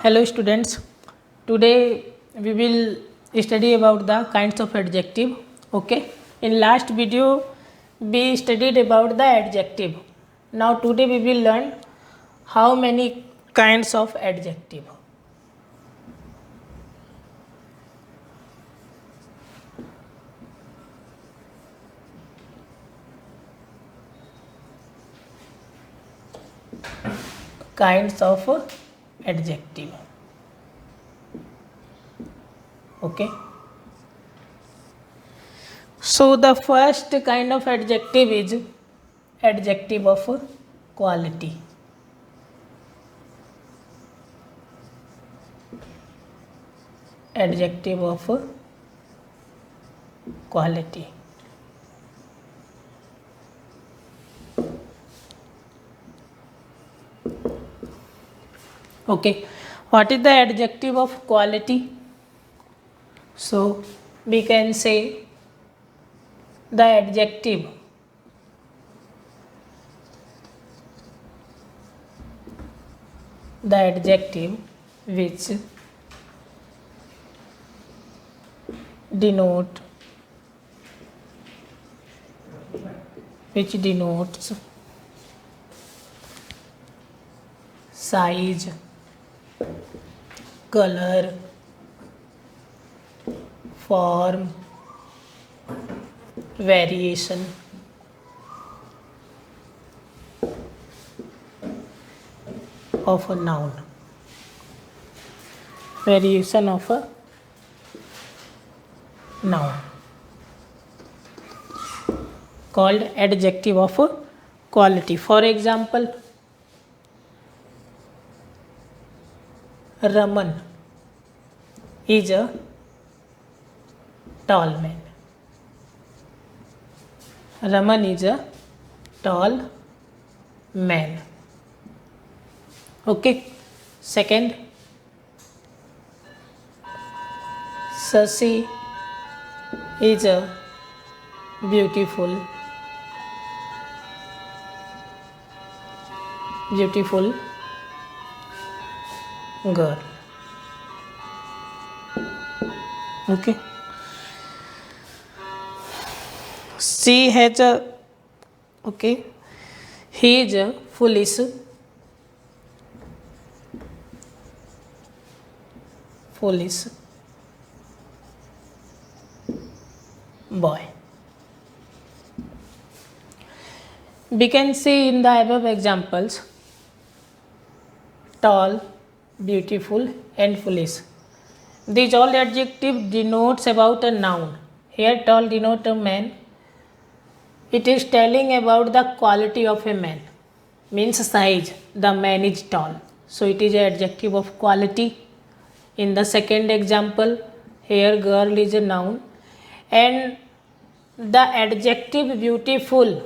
Hello students, today we will study about the kinds of adjective. Okay, in last video we studied about the adjective. Now today we will learn how many kinds of adjective. Kinds of adjective. Okay, so the first kind of adjective is adjective of quality. Adjective of quality. Okay, what is the adjective of quality? So we can say the adjective which denotes size, color, form, variation, of a noun. Variation of a noun called adjective of quality. For example, Raman is a tall man. Raman is a tall man. Okay. Second, Sasi is a beautiful girl. Okay. She has a he is a foolish boy. We can see in the above examples tall, beautiful and foolish. These all adjective denotes about a noun. Here tall denote a man. It is telling about the quality of a man. Means size. The man is tall. So it is an adjective of quality. In the second example, here girl is a noun. And the adjective beautiful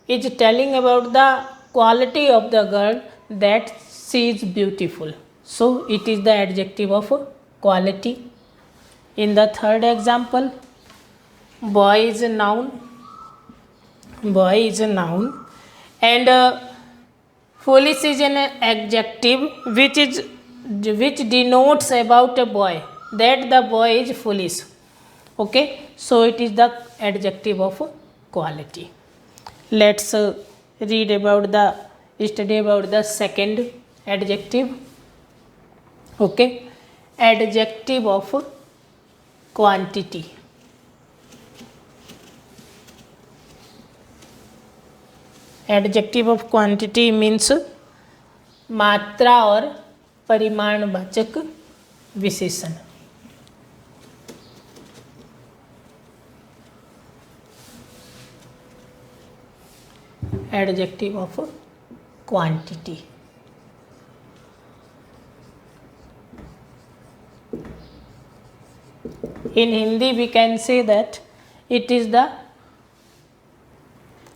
is telling about the quality of the girl, that she is beautiful. So it is the adjective of quality. In the third example, boy is a noun. And foolish is an adjective which denotes about a boy, that the boy is foolish. Okay, so it is the adjective of quality. Let's study about the second adjective. Okay, adjective of quantity. Adjective of quantity means मात्रा और परिमाणवाचक विशेषण. Adjective of quantity. In Hindi we can say that it is the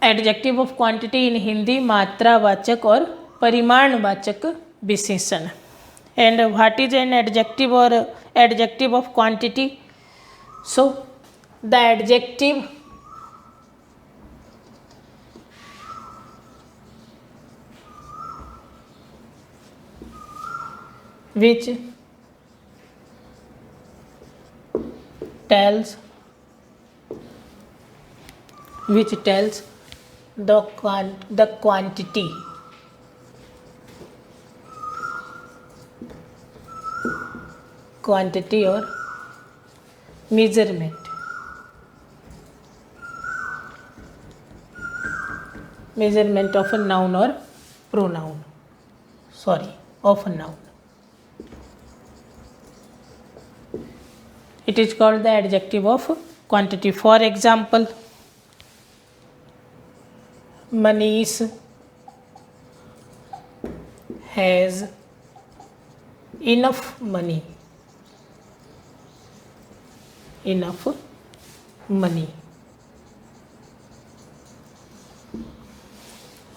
adjective of quantity in Hindi मात्रावाचक और परिमाणवाचक विशेषण. And what is an adjective or adjective of quantity? So the adjective which tells the quantity or measurement of a noun or pronoun, of a noun. It is called the adjective of quantity. For example, Manish has enough money.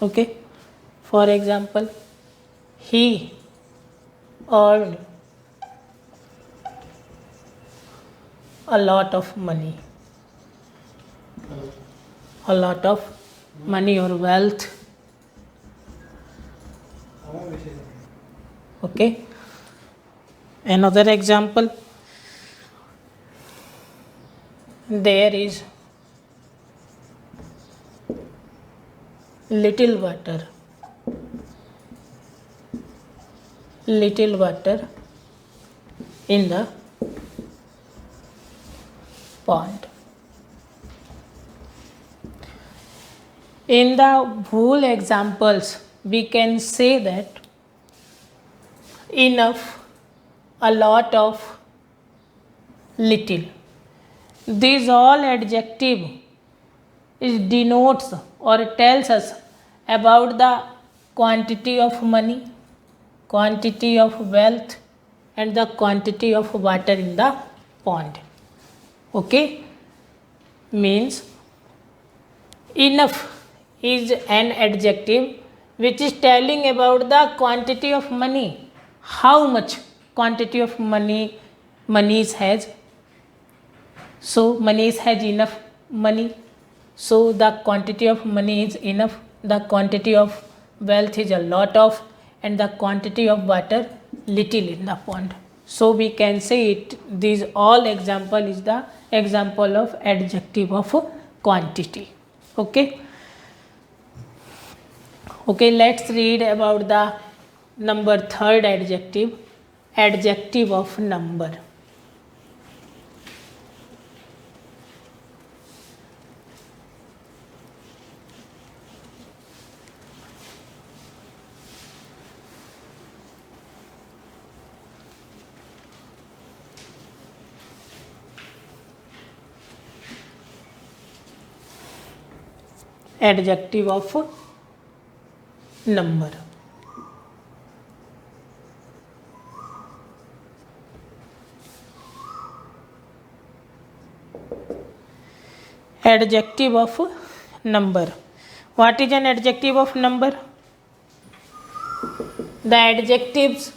Okay. For example, he earned a lot of money or wealth. Okay. Another example, there is little water in the pond. In the whole examples, we can say that enough, a lot of, little. These all adjective denotes or tells us about the quantity of money, quantity of wealth, and the quantity of water in the pond. Okay, means enough is an adjective which is telling about the quantity of money, how much quantity of money Manish has. So Manish has enough money, so the quantity of money is enough, the quantity of wealth is a lot of, and the quantity of water little in the pond. So we can say it, these all example is the example of adjective of quantity. Okay, let's read about the number third adjective of number. Adjective of number. Adjective of number. What is an adjective of number? The adjective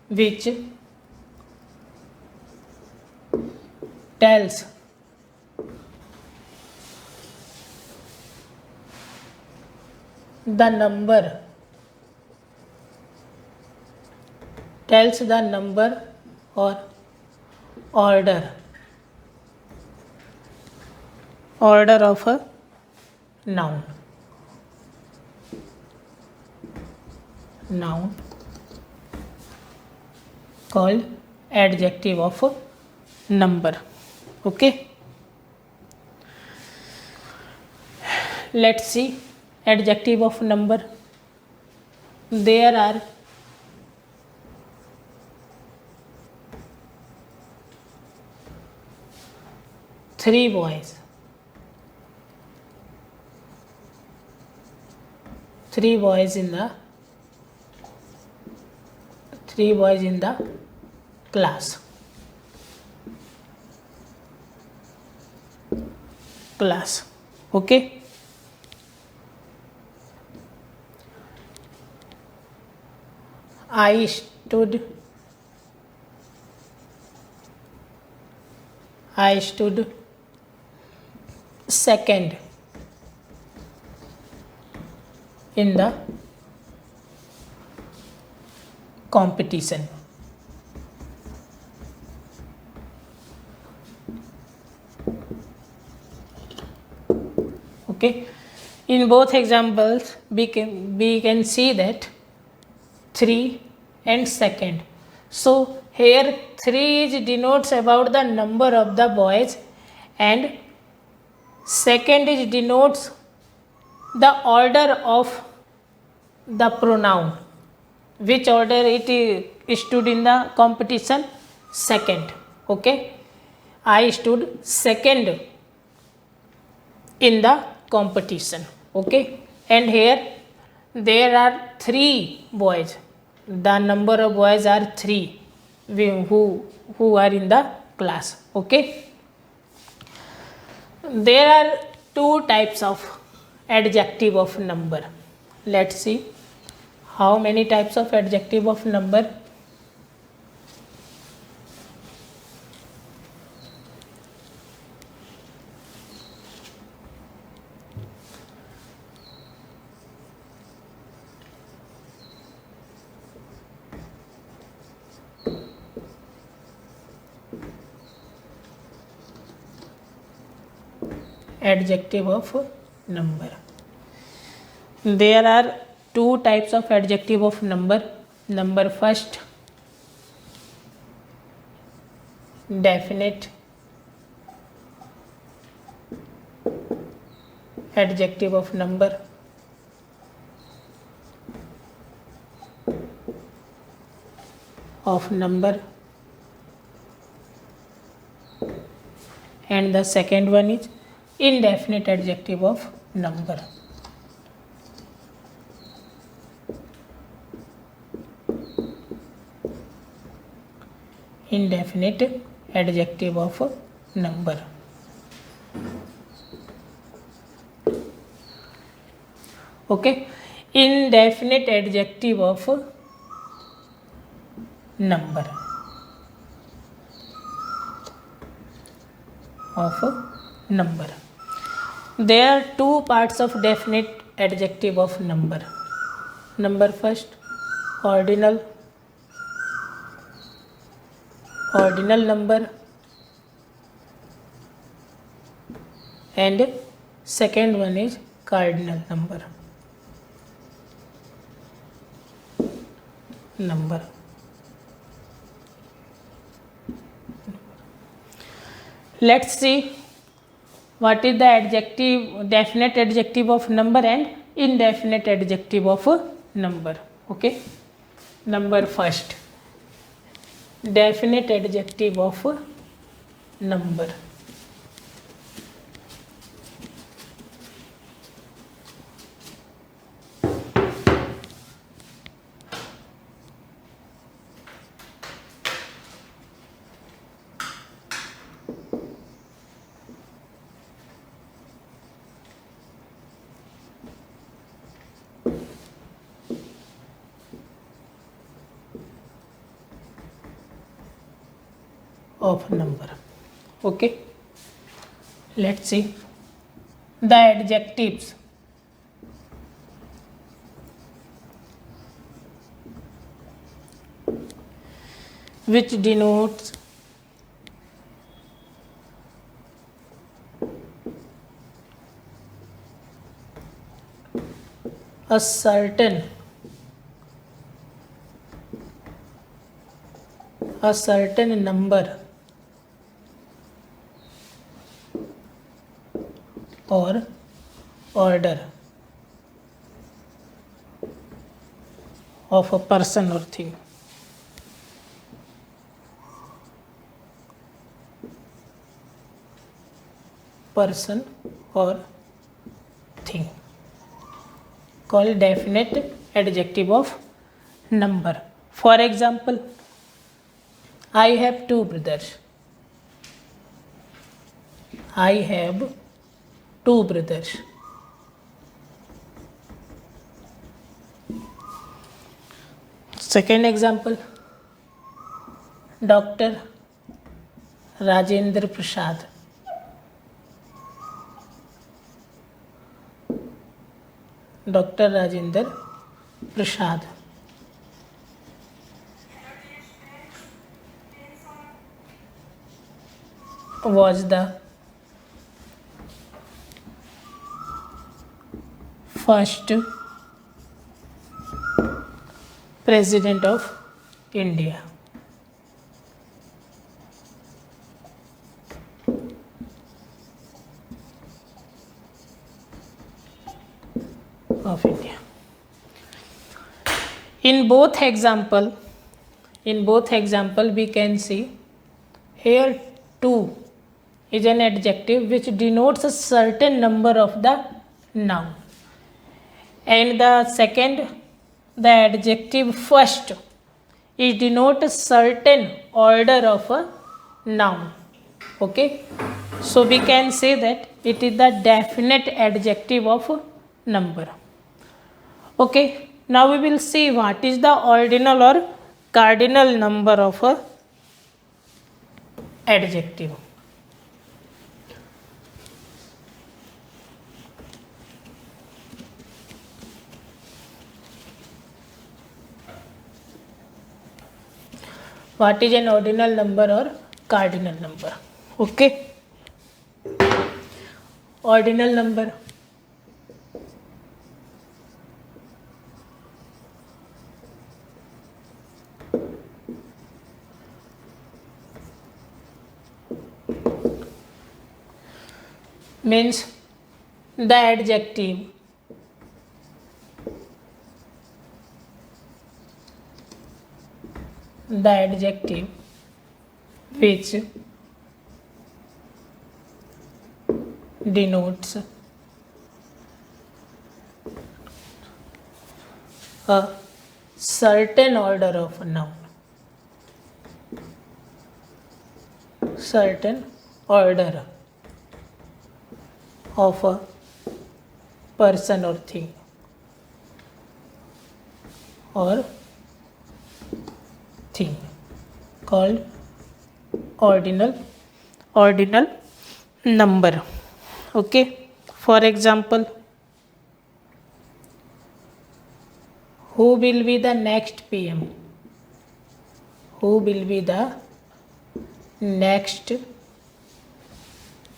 which tells the number or order of a noun called adjective of number. Okay, let's see adjective of number. There are three boys in the class. Okay, I stood second in the competition. Okay, in both examples we can see that 3 and second. So here 3 is denotes about the number of the boys and second is denotes the order of the pronoun, which order it stood in the competition, second. Okay, I stood second in the competition. Okay, and here there are 3 boys, the number of boys are 3 who are in the class. Okay, there are 2 types of adjective of number. Let's see how many types of adjective of number. Adjective of number. There are 2 types of adjective of number. Number first, definite adjective of number. And the second one is indefinite adjective of number. Indefinite adjective of number. Okay, indefinite adjective of number. There are 2 parts of definite adjective of number. Number first, ordinal number, and second one is cardinal number. Let's see what is the definite adjective of number and indefinite adjective of number. Okay, number first, definite adjective of number. Of number. Okay, let's see the adjectives. Which denotes a certain number or order of a person or thing. Person or thing, called definite adjective of number. For example, I have 2 brothers. I have 2 brothers. Second example, Dr. Rajendra Prasad Dr. Rajendra Prasad was the first President of India. Of India. In both example we can see here 2 is an adjective which denotes a certain number of the noun, and the second, the adjective first, it denotes a certain order of a noun. Okay, so we can say that it is the definite adjective of a number. Okay, now we will see what is the ordinal or cardinal number of a adjective. What is an ordinal number or cardinal number? Okay, ordinal number. Means the adjective which denotes a certain order of a noun. Certain order of a person or thing, called ordinal number. Okay, for example, who will be the next PM? Who will be the next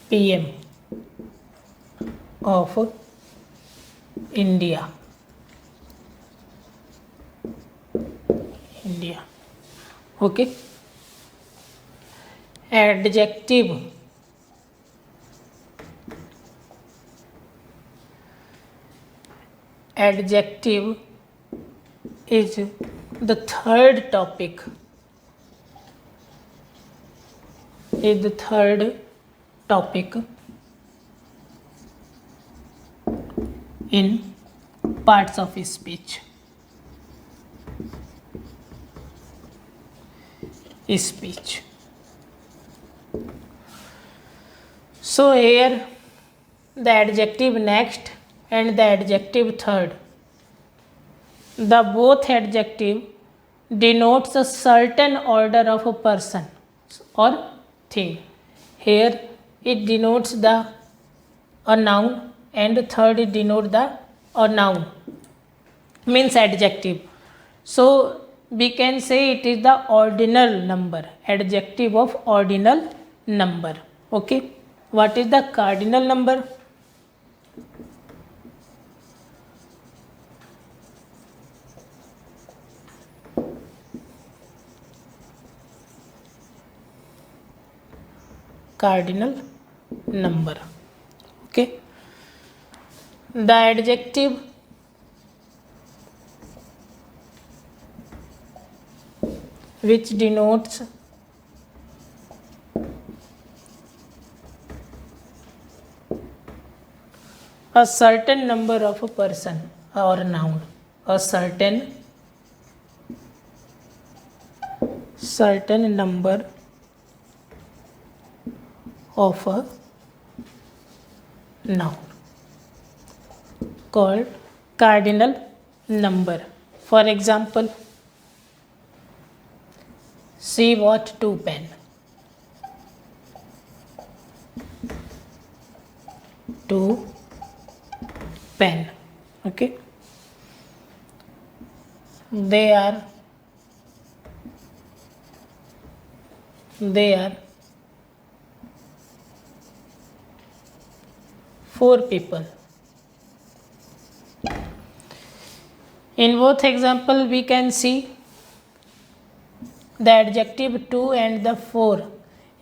PM of India? Okay, adjective is the third topic, in parts of speech. So here the adjective next and the adjective third, the both adjective denotes a certain order of a person or thing. Here it denotes a noun, and third it denotes a noun, means adjective. So we can say it is the ordinal number, adjective of ordinal number. Okay, what is the cardinal number? Cardinal number. Okay, the adjective which denotes a certain number of a person or noun, a certain number of a noun, called cardinal number. For example, she bought 2 pens. 2 pen. Okay. They are 4 people. In both example we can see the adjective 2 and the 4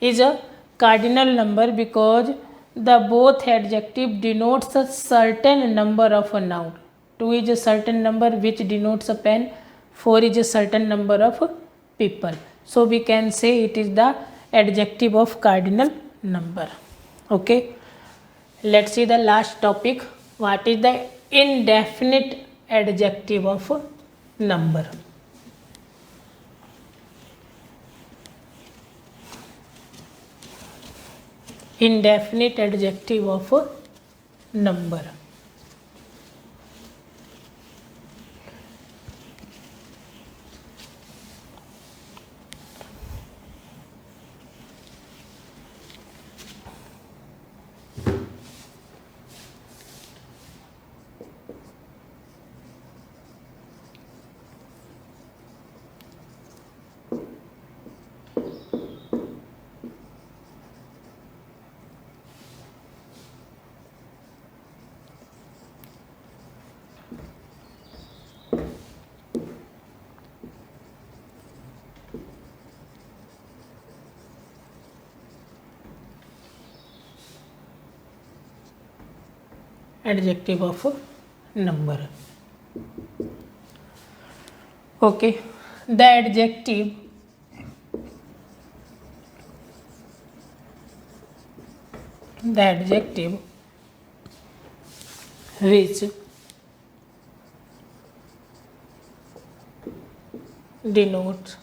is a cardinal number because the both adjective denotes a certain number of a noun. 2 is a certain number which denotes a pen, 4 is a certain number of people. So we can say it is the adjective of cardinal number. Okay, let's see the last topic. What is the indefinite adjective of a number? Indefinite adjective of a number. Adjective of a number. Okay, the adjective which denotes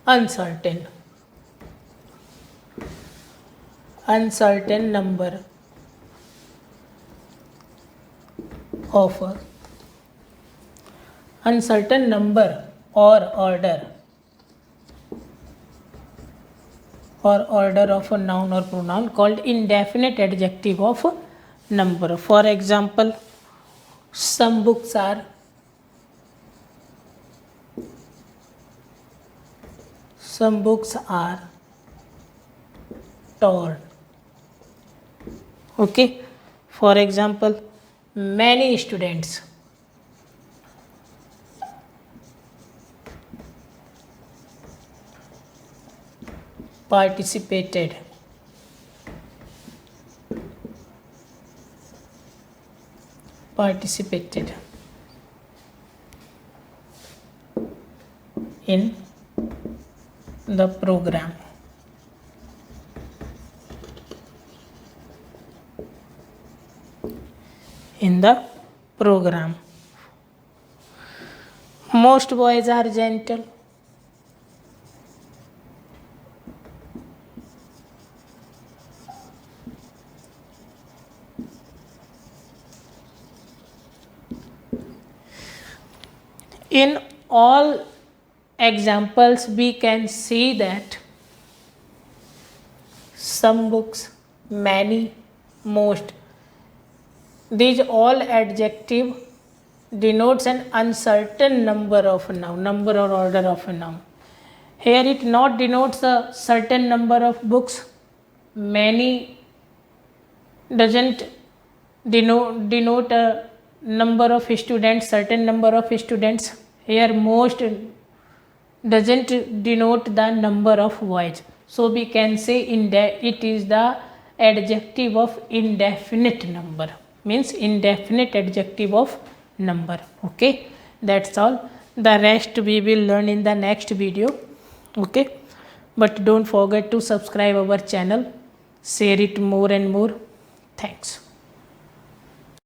uncertain number of a uncertain number or order of a noun or pronoun called indefinite adjective of a number. For example, some books are torn. Okay, for example, many students participated in the program. Most boys are gentle. In all examples we can see that some books, many, most, these all adjective denotes an uncertain number of a noun, number or order of a noun. Here it not denotes a certain number of books, many doesn't denote a number of students, certain number of students. Here most doesn't denote the number of boys. So we can say it is the adjective of indefinite number, means indefinite adjective of number. Okay, that's all. The rest we will learn in the next video. Okay, but don't forget to subscribe our channel, share it more and more. Thanks.